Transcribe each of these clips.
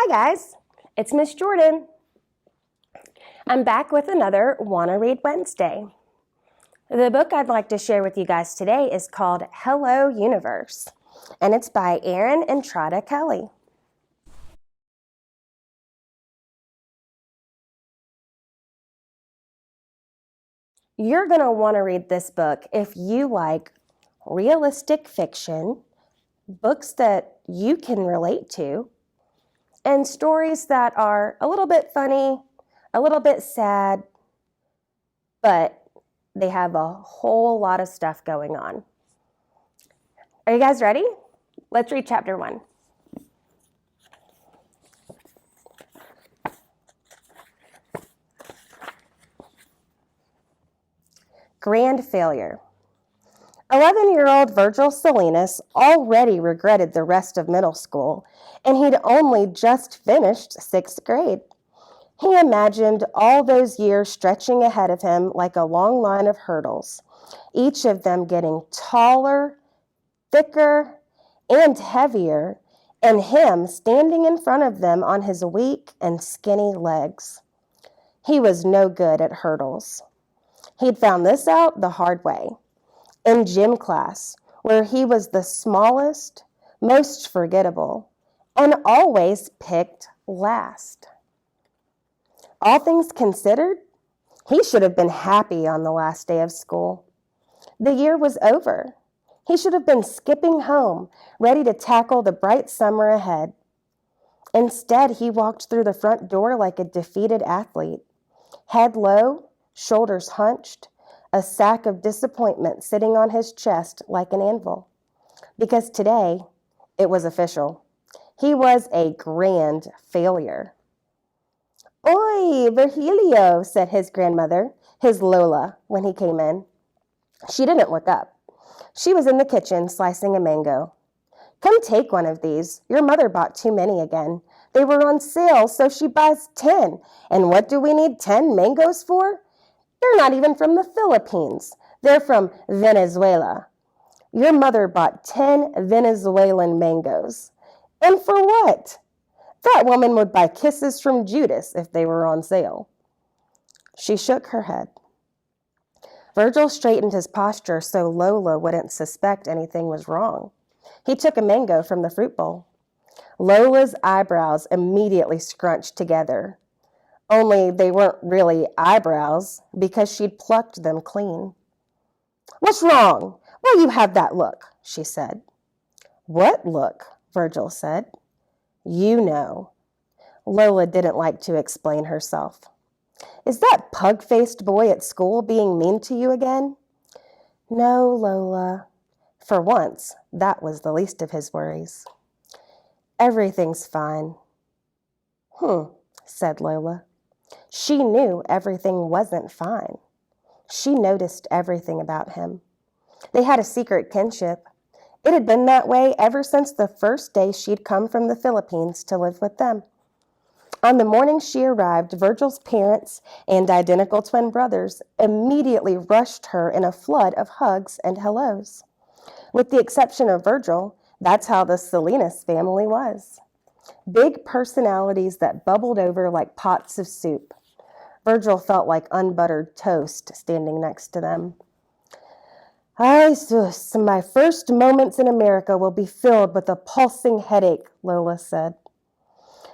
Hi guys, it's Miss Jordan. I'm back with another Wanna Read Wednesday. The book I'd like to share with you guys today is called Hello Universe, and it's by Erin Entrada Kelly. You're going to want to read this book if you like realistic fiction, books that you can relate to, and stories that are a little bit funny, a little bit sad, but they have a whole lot of stuff going on. Are you guys ready? Let's read chapter 1. Grand failure. 11-year-old Virgil Salinas already regretted the rest of middle school, and he'd only just finished 6th grade. He imagined all those years stretching ahead of him like a long line of hurdles, each of them getting taller, thicker, and heavier, and him standing in front of them on his weak and skinny legs. He was no good at hurdles. He'd found this out the hard way. In gym class, where he was the smallest, most forgettable, and always picked last. All things considered, he should have been happy on the last day of school. The year was over. He should have been skipping home, ready to tackle the bright summer ahead. Instead, he walked through the front door like a defeated athlete, head low, shoulders hunched, a sack of disappointment sitting on his chest like an anvil. Because today, it was official. He was a grand failure. "Oi, Virgilio," said his grandmother, his Lola, when he came in. She didn't look up. She was in the kitchen slicing a mango. "Come take one of these. Your mother bought too many again. They were on sale, so she buys 10. And what do we need 10 mangoes for? They're not even from the Philippines. They're from Venezuela. Your mother bought 10 Venezuelan mangoes. And for what? That woman would buy kisses from Judas if they were on sale." She shook her head. Virgil straightened his posture so Lola wouldn't suspect anything was wrong. He took a mango from the fruit bowl. Lola's eyebrows immediately scrunched together. Only they weren't really eyebrows because she'd plucked them clean. "What's wrong? Why you have that look?" she said. "What look?" Virgil said. "You know." Lola didn't like to explain herself. "Is that pug-faced boy at school being mean to you again?" "No, Lola." For once, that was the least of his worries. "Everything's fine." Said Lola. She knew everything wasn't fine. She noticed everything about him. They had a secret kinship. It had been that way ever since the first day she'd come from the Philippines to live with them. On the morning she arrived, Virgil's parents and identical twin brothers immediately rushed her in a flood of hugs and hellos. With the exception of Virgil, that's how the Salinas family was. Big personalities that bubbled over like pots of soup. Virgil felt like unbuttered toast standing next to them. "Ay, sus, my first moments in America will be filled with a pulsing headache," Lola said.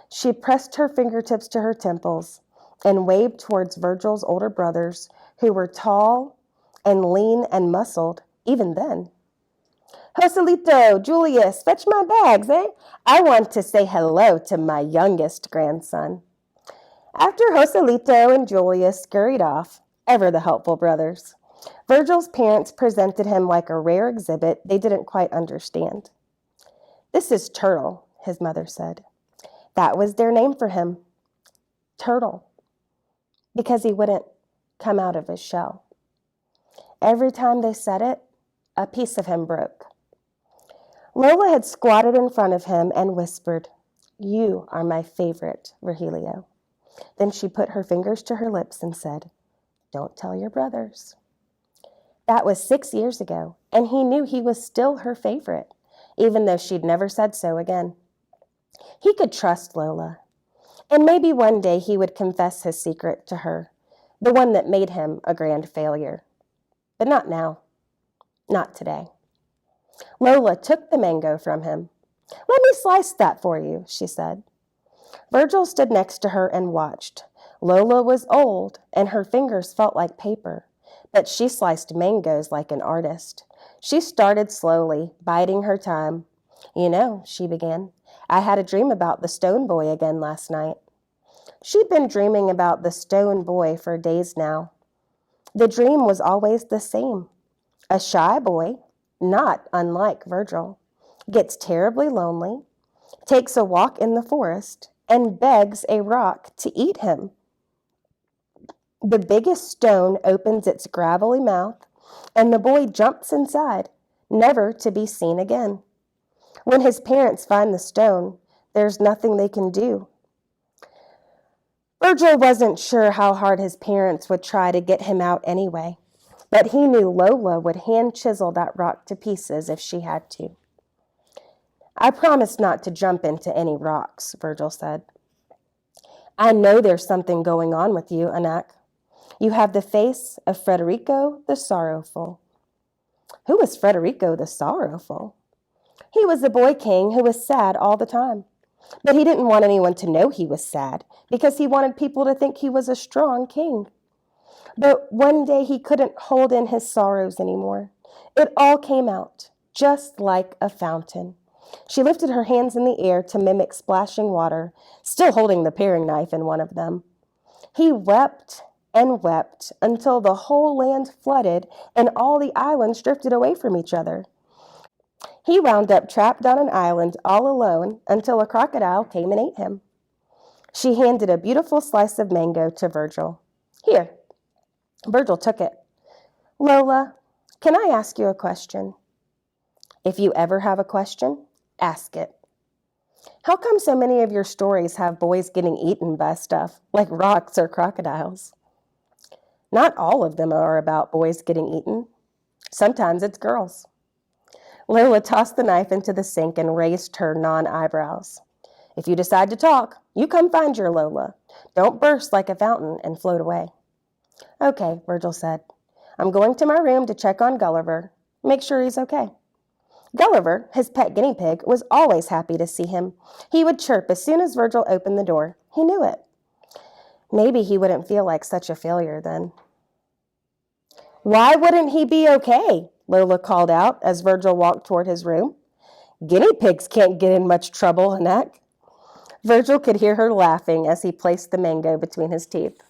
She pressed her fingertips to her temples and waved towards Virgil's older brothers, who were tall and lean and muscled, even then. "Joselito, Julius, fetch my bags, eh? I want to say hello to my youngest grandson." After Joselito and Julius scurried off, ever the helpful brothers, Virgil's parents presented him like a rare exhibit they didn't quite understand. "This is Turtle," his mother said. That was their name for him, Turtle, because he wouldn't come out of his shell. Every time they said it, a piece of him broke. Lola had squatted in front of him and whispered, "You are my favorite, Virgilio." Then she put her fingers to her lips and said, "Don't tell your brothers." That was 6 years ago, and he knew he was still her favorite, even though she'd never said so again. He could trust Lola, and maybe one day he would confess his secret to her, the one that made him a grand failure. But not now. Not today. Lola took the mango from him. "Let me slice that for you," she said. Virgil stood next to her and watched. Lola was old, and her fingers felt like paper, but she sliced mangoes like an artist. She started slowly, biding her time. "You know," she began, "I had a dream about the stone boy again last night." She'd been dreaming about the stone boy for days now. The dream was always the same. A shy boy, not unlike Virgil, gets terribly lonely, takes a walk in the forest, and begs a rock to eat him. The biggest stone opens its gravelly mouth, and the boy jumps inside, never to be seen again. When his parents find the stone, there's nothing they can do. Virgil wasn't sure how hard his parents would try to get him out anyway, but he knew Lola would hand chisel that rock to pieces if she had to. "I promise not to jump into any rocks," Virgil said. "I know there's something going on with you, Anak. You have the face of Frederico the Sorrowful." Who was Frederico the Sorrowful? He was the boy king who was sad all the time. But he didn't want anyone to know he was sad because he wanted people to think he was a strong king. But one day he couldn't hold in his sorrows anymore. It all came out, just like a fountain. She lifted her hands in the air to mimic splashing water, still holding the paring knife in one of them. He wept and wept until the whole land flooded and all the islands drifted away from each other. He wound up trapped on an island all alone until a crocodile came and ate him. She handed a beautiful slice of mango to Virgil. "Here." Virgil took it. "Lola, can I ask you a question?" "If you ever have a question, ask it." "How come so many of your stories have boys getting eaten by stuff, like rocks or crocodiles?" "Not all of them are about boys getting eaten. Sometimes it's girls." Lola tossed the knife into the sink and raised her non-eyebrows. "If you decide to talk, you come find your Lola. Don't burst like a fountain and float away." "Okay," Virgil said. "I'm going to my room to check on Gulliver. Make sure he's okay." Gulliver, his pet guinea pig, was always happy to see him. He would chirp as soon as Virgil opened the door. He knew it. Maybe he wouldn't feel like such a failure then. "Why wouldn't he be okay?" Lola called out as Virgil walked toward his room. "Guinea pigs can't get in much trouble, Anak." Virgil could hear her laughing as he placed the mango between his teeth.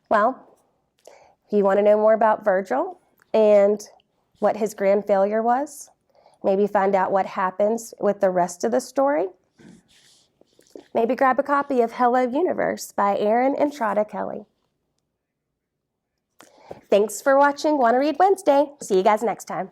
Well, if you want to know more about Virgil and what his grand failure was, maybe find out what happens with the rest of the story, maybe grab a copy of Hello Universe by Aaron and Trada Kelly. Thanks for watching Wanna Read Wednesday. See you guys next time.